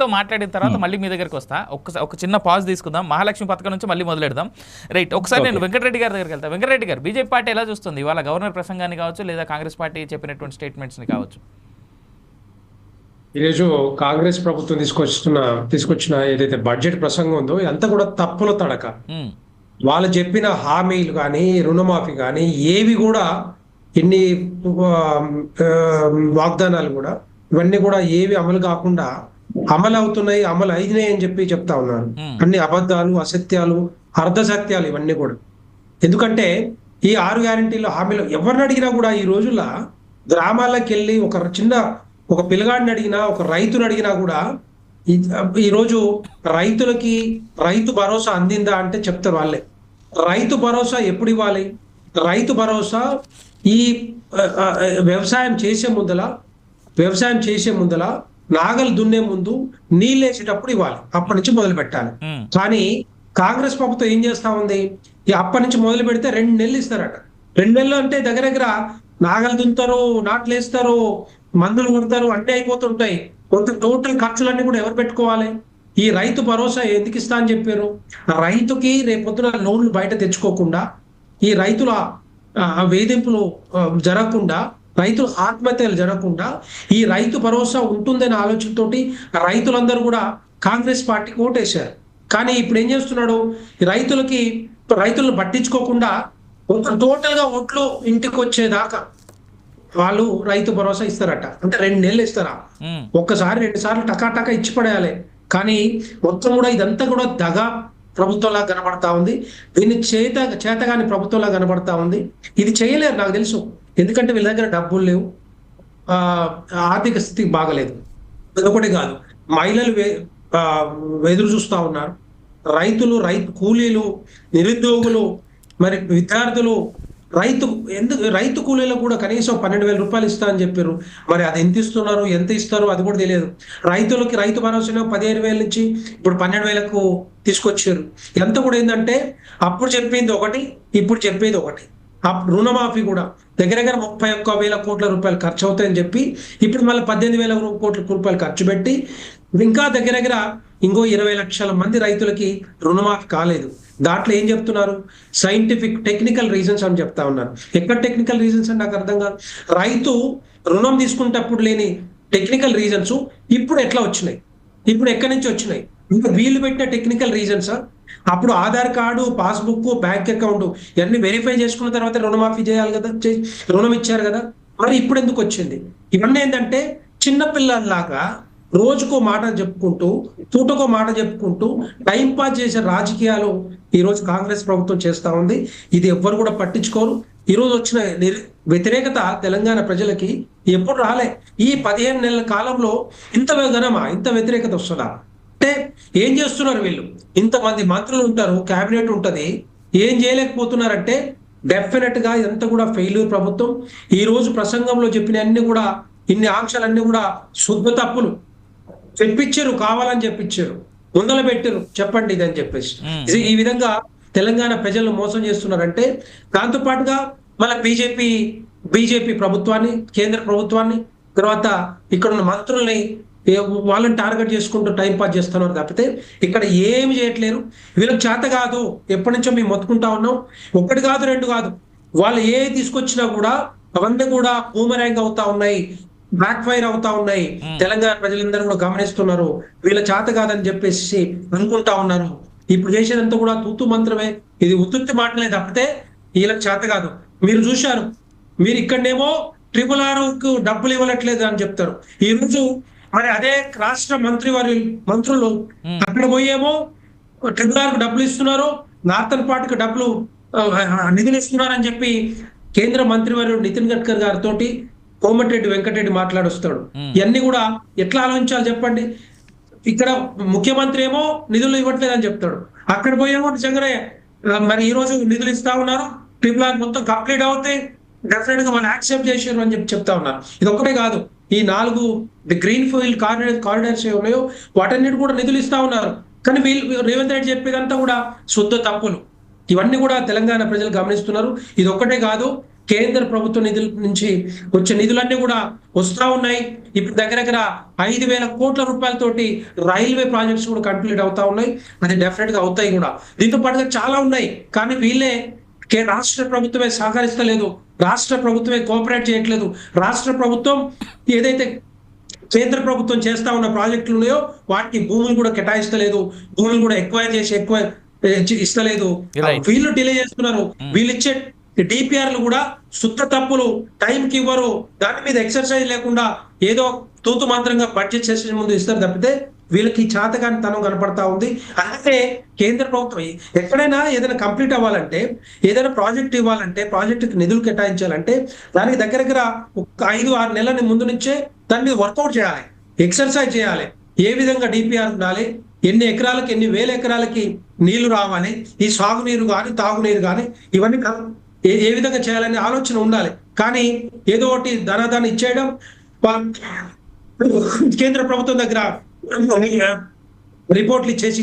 అందరితో మాట్లాడిన తర్వాత మళ్ళీ మీ దగ్గరికి వస్తా. ఒక చిన్న పాజ్ తీసుకుందాం. మహాలక్ష్మి పథకం నుంచి మళ్ళీ మొదలెడదాం. రైట్, ఒకసారి నేను వెంకటరెడ్డి గారి దగ్గరికి వెళ్తాను. వెంకటరెడ్డి గారు, బీజేపీ పార్టీ ఎలా చూస్తుంది ఇవాళ గవర్నర్ ప్రసంగాన్ని కావచ్చు, లేదా కాంగ్రెస్ పార్టీ చెప్పినటువంటి స్టేట్మెంట్స్ని కావచ్చు? ఈరోజు కాంగ్రెస్ ప్రభుత్వం తీసుకొచ్చిన ఏదైతే బడ్జెట్ ప్రసంగం ఉందో అంతా కూడా తప్పుల తడక. వాళ్ళు చెప్పిన హామీలు కానీ, రుణమాఫీ కానీ ఏవి కూడా, ఇన్ని వాగ్దానాలు కూడా, ఇవన్నీ కూడా ఏవి అమలు కాకుండా అమలు అవుతున్నాయి, అమలు అయినాయి అని చెప్తా ఉన్నారు. అన్ని అబద్ధాలు, అసత్యాలు, అర్ధసత్యాలు ఇవన్నీ కూడా. ఎందుకంటే ఈ 6 గ్యారెంటీల హామీలు ఎవరిని అడిగినా కూడా ఈ రోజుల్లో గ్రామాలకు వెళ్ళి ఒక పిల్లగాడిని అడిగినా, ఒక రైతుని అడిగినా కూడా ఈరోజు రైతులకి రైతు భరోసా అందిందా అంటే చెప్తారు వాళ్ళే. రైతు భరోసా ఎప్పుడు ఇవ్వాలి? రైతు భరోసా ఈ వ్యవసాయం చేసే ముందల నాగలు దున్నే ముందు నీళ్ళు వేసేటప్పుడు ఇవ్వాలి. అప్పటి నుంచి మొదలు పెట్టాలి. కానీ కాంగ్రెస్ ప్రభుత్వం ఏం చేస్తా ఉంది, అప్పటి నుంచి మొదలు పెడితే 2 నెలలు ఇస్తారట. 2 నెలలు అంటే దగ్గర నాగలు దున్నుతారు, నాట్లు వేస్తారు, మందులు కొడతారు, అన్నీ అయిపోతుంటాయి. కొంత టోటల్ ఖర్చులన్నీ కూడా ఎవరు పెట్టుకోవాలి? ఈ రైతు భరోసా ఎందుకు ఇస్తా అని చెప్పారు? రైతుకి రేపొద్దున లోన్లు బయట తెచ్చుకోకుండా, ఈ రైతుల వేధింపులు జరగకుండా, రైతుల ఆత్మహత్యలు జరగకుండా ఈ రైతు భరోసా ఉంటుందనే ఆలోచనతోటి రైతులందరూ కూడా కాంగ్రెస్ పార్టీకి ఓటేశారు. కానీ ఇప్పుడు ఏం చేస్తున్నాడు, రైతులను పట్టించుకోకుండా టోటల్ గా ఓట్లు ఇంటికి వచ్చేదాకా వాళ్ళు రైతు భరోసా ఇస్తారట. అంటే 2 నెలలు ఇస్తారా? ఒక్కసారి 2 సార్లు టకా ఇచ్చి పడేయాలి. కానీ మొత్తం కూడా ఇదంతా కూడా దగా ప్రభుత్వంలా కనబడతా ఉంది. దీన్ని చేతగాని ప్రభుత్వంలా కనబడతా ఉంది. ఇది చేయలేరు నాకు తెలుసు. ఎందుకంటే వీళ్ళ దగ్గర డబ్బులు లేవు, ఆర్థిక స్థితి బాగలేదు. అదొకటి కాదు, మహిళలు ఎదురు చూస్తా ఉన్నారు, రైతు కూలీలు, నిరుద్యోగులు, మరి విద్యార్థులు, రైతు కూలీలకు కూడా కనీసం 12,000 రూపాయలు ఇస్తా అని చెప్పారు. మరి అది ఎంత ఇస్తారో అది కూడా తెలియదు. రైతులకి రైతు భరోసా 15,000 నుంచి ఇప్పుడు 12,000కు తీసుకొచ్చారు. ఎంత కూడా ఏంటంటే అప్పుడు చెప్పింది ఒకటి, ఇప్పుడు చెప్పేది ఒకటి. రుణమాఫీ కూడా దగ్గర 31,000 కోట్ల రూపాయలు ఖర్చు అవుతాయని చెప్పి ఇప్పుడు మళ్ళీ 18,000 కోట్ల రూపాయలు ఖర్చు పెట్టి ఇంకా దగ్గర ఇంకో 20 లక్షల మంది రైతులకి రుణమాఫీ కాలేదు. దాంట్లో ఏం చెప్తున్నారు? టెక్నికల్ రీజన్స్ అని చెప్తా ఉన్నారు. ఎక్కడ టెక్నికల్ రీజన్స్ అని నాకు అర్థం కాదు. రైతు రుణం తీసుకునేటప్పుడు లేని టెక్నికల్ రీజన్స్ ఇప్పుడు ఎట్లా వచ్చినాయి? ఇప్పుడు ఎక్కడి నుంచి వచ్చినాయి? ఇంకా వీళ్ళు పెట్టిన టెక్నికల్ రీజన్స్. అప్పుడు Aadhaar card, passbook, bank account ఇవన్నీ వెరిఫై చేసుకున్న తర్వాత రుణమాఫీ చేయాలి కదా, రుణం ఇచ్చారు కదా. మరి ఇప్పుడు ఎందుకు వచ్చింది? ఇవన్నీ ఏంటంటే చిన్నపిల్లల్లాగా రోజుకో మాట చెప్పుకుంటూ, తూటకో మాట చెప్పుకుంటూ టైం పాస్ చేసే రాజకీయాలు ఈరోజు కాంగ్రెస్ ప్రభుత్వం చేస్తా ఉంది. ఇది ఎవ్వరు కూడా పట్టించుకోరు. ఈరోజు వచ్చిన వ్యతిరేకత తెలంగాణ ప్రజలకి ఎప్పుడు రాలే. ఈ 15 నెలల కాలంలో ఇంత వ్యతిరేకత వస్తుందా? అంటే ఏం చేస్తున్నారు వీళ్ళు? ఇంతమంది మంత్రులు ఉంటారు, కేబినెట్ ఉంటది, ఏం చేయలేకపోతున్నారంటే డెఫినెట్ గా ఇదంతా కూడా ఫెయిల్యూర్ ప్రభుత్వం. ఈ రోజు ప్రసంగంలో చెప్పిన అన్ని కూడా, ఇన్ని ఆంక్షలన్నీ కూడా శుద్ధ తప్పులు. చెప్పించారు, కావాలని చెప్పించారు, ముందల పెట్టారు, చెప్పండి ఇదని చెప్పేసి. ఈ విధంగా తెలంగాణ ప్రజలను మోసం చేస్తున్నారంటే దాంతో పాటుగా మన బీజేపీ ప్రభుత్వాన్ని, కేంద్ర ప్రభుత్వాన్ని, తర్వాత ఇక్కడ ఉన్న మంత్రుల్ని వాళ్ళని టార్గెట్ చేసుకుంటూ టైం పాస్ చేస్తున్నారు తప్పితే ఇక్కడ ఏమి చేయట్లేరు. వీళ్ళకి చేత కాదు. ఎప్పటి నుంచో మేము మొత్తుకుంటా ఉన్నాం. 1 కాదు 2 కాదు, వాళ్ళు ఏ తీసుకొచ్చినా కూడా అవన్నీ కూడా బూమరాంగ్ అవుతా ఉన్నాయి, బ్యాక్ ఫైర్ అవుతా ఉన్నాయి. తెలంగాణ ప్రజలందరూ కూడా గమనిస్తున్నారు. వీళ్ళ చేత కాదని చెప్పేసి అనుకుంటా ఉన్నారు. ఇప్పుడు చేసేదంతా కూడా తూతు మంత్రమే. ఇది ఉత్తుత్తి మాటలే తప్పితే వీళ్ళకి చేత కాదు. మీరు చూశారు, మీరు ఇక్కడనేమో RRRకు డబ్బులు ఇవ్వట్లేదు అని చెప్తారు. ఈ రోజు మరి అదే రాష్ట్ర మంత్రులు అక్కడ పోయేమో RRRకు డబ్బులు ఇస్తున్నారు, నార్థన్ పార్టీకి నిధులు ఇస్తున్నారు అని చెప్పి కేంద్ర మంత్రివర్యుడు నితిన్ గడ్కరీ గారితో కోమటిరెడ్డి వెంకటరెడ్డి మాట్లాడొస్తాడు. ఇవన్నీ కూడా ఎట్లా ఆలోచించాలి చెప్పండి? ఇక్కడ ముఖ్యమంత్రి ఏమో నిధులు ఇవ్వట్లేదు అని చెప్తాడు, అక్కడ పోయేమో నిజంగానే మరి ఈ రోజు నిధులు ఇస్తా ఉన్నారు, RRR మొత్తం కంప్లీట్ అవుతాయి, డెఫినెట్ గా వాళ్ళు యాక్సెప్ట్ చేశారు అని చెప్తా ఉన్నారు. ఇది ఒక్కటే కాదు, ఈ 4 గ్రీన్ ఫీల్డ్ కారిడార్స్ ఉన్నాయో వాటన్నిటి కూడా నిధులు ఇస్తా ఉన్నారు. కానీ వీళ్ళు రేవంత్ రెడ్డి చెప్పేదంతా కూడా శుద్ధ తప్పులు. ఇవన్నీ కూడా తెలంగాణ ప్రజలు గమనిస్తున్నారు. ఇది ఒక్కటే కాదు, కేంద్ర ప్రభుత్వ నిధుల నుంచి వచ్చే నిధులన్నీ కూడా వస్తా ఉన్నాయి. ఇప్పుడు దగ్గర 5,000 కోట్ల రూపాయలతోటి రైల్వే ప్రాజెక్ట్స్ కూడా కంప్లీట్ అవుతా ఉన్నాయి. అది డెఫినెట్ గా అవుతాయి కూడా. దీంతో పాటుగా చాలా ఉన్నాయి, కానీ వీళ్ళే రాష్ట్ర ప్రభుత్వమే సహకరిస్తలేదు, రాష్ట్ర ప్రభుత్వమే కోఆపరేట్ చేయట్లేదు. రాష్ట్ర ప్రభుత్వం ఏదైతే కేంద్ర ప్రభుత్వం చేస్తా ఉన్న ప్రాజెక్టులు ఉన్నాయో వాటికి భూములు కూడా కేటాయిస్తలేదు, భూములు కూడా ఎక్కువ ఇస్తలేదు. వీళ్ళు డిలే చేస్తున్నారు. వీళ్ళు ఇచ్చే డిపిఆర్లు కూడా శుద్ధ తప్పులు, టైంకి ఇవ్వరు, దాని మీద ఎక్సర్సైజ్ లేకుండా ఏదో తూతు మాత్రంగా బడ్జెట్ సెషన్ ముందు ఇస్తారు తప్పితే వీళ్ళకి చేతగాని తనం కనపడతా ఉంది. అలాగే కేంద్ర ప్రభుత్వం ఎక్కడైనా ఏదైనా కంప్లీట్ అవ్వాలంటే, ఏదైనా ప్రాజెక్ట్ ఇవ్వాలంటే, ప్రాజెక్టుకి నిధులు కేటాయించాలంటే దానికి దగ్గర ఒక 5-6 నెలల ముందు నుంచే దాని మీద వర్కౌట్ చేయాలి, ఎక్సర్సైజ్ చేయాలి. ఏ విధంగా డిపిఆర్ ఉండాలి, ఎన్ని ఎకరాలకి ఎన్ని వేల ఎకరాలకి నీళ్లు రావాలి, ఈ సాగునీరు కానీ తాగునీరు కానీ ఇవన్నీ ఏ విధంగా చేయాలనే ఆలోచన ఉండాలి. కానీ ఏదో ఒకటి ధనాదాన్ని ఇచ్చేయడం, కేంద్ర ప్రభుత్వం దగ్గర రిపోర్ట్లు ఇచ్చేసి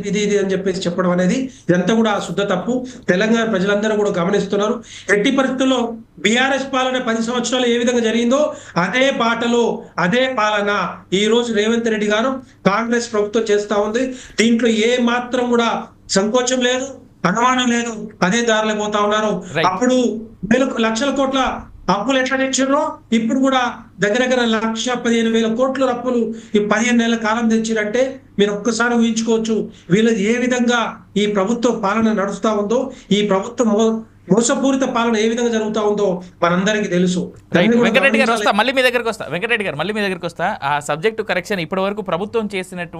ఇది అని చెప్పేసి చెప్పడం అనేది ఇదంతా కూడా శుద్ధ తప్పు. తెలంగాణ ప్రజలందరూ కూడా గమనిస్తున్నారు. ఎట్టి పరిస్థితుల్లో బీఆర్ఎస్ పాలన 10 సంవత్సరాలు ఏ విధంగా జరిగిందో అదే బాటలో అదే పాలన ఈ రోజు రేవంత్ రెడ్డి గారు కాంగ్రెస్ ప్రభుత్వం చేస్తా ఉంది. దీంట్లో ఏ మాత్రం కూడా సంకోచం లేదు, అనుమానం లేదు, అదే దారిలో పోతా ఉన్నారు. అప్పుడు లక్షల కోట్ల అప్పులు ఎట్లా తెచ్చారో ఇప్పుడు కూడా దగ్గర 1,15,000 కోట్ల అప్పులు ఈ 15 నెలల కాలం తెచ్చిరంటే మీరు ఒక్కసారి ఊహించుకోవచ్చు వీళ్ళది ఏ విధంగా ఈ ప్రభుత్వ పాలన నడుస్తా ఉందో, ఈ ప్రభుత్వం మోసపూరిత పాలన ఏ విధంగా జరుగుతా ఉందో మనందరికీ తెలుసు. వెంకటరెడ్డి గారు వస్తా, మళ్ళీ మీ దగ్గరకు వస్తా. వెంకటరెడ్డి గారు మళ్ళీ మీ దగ్గరకు వస్తా. ఆ సబ్జెక్టు కరెక్షన్ ఇప్పటి వరకు ప్రభుత్వం చేసినట్టు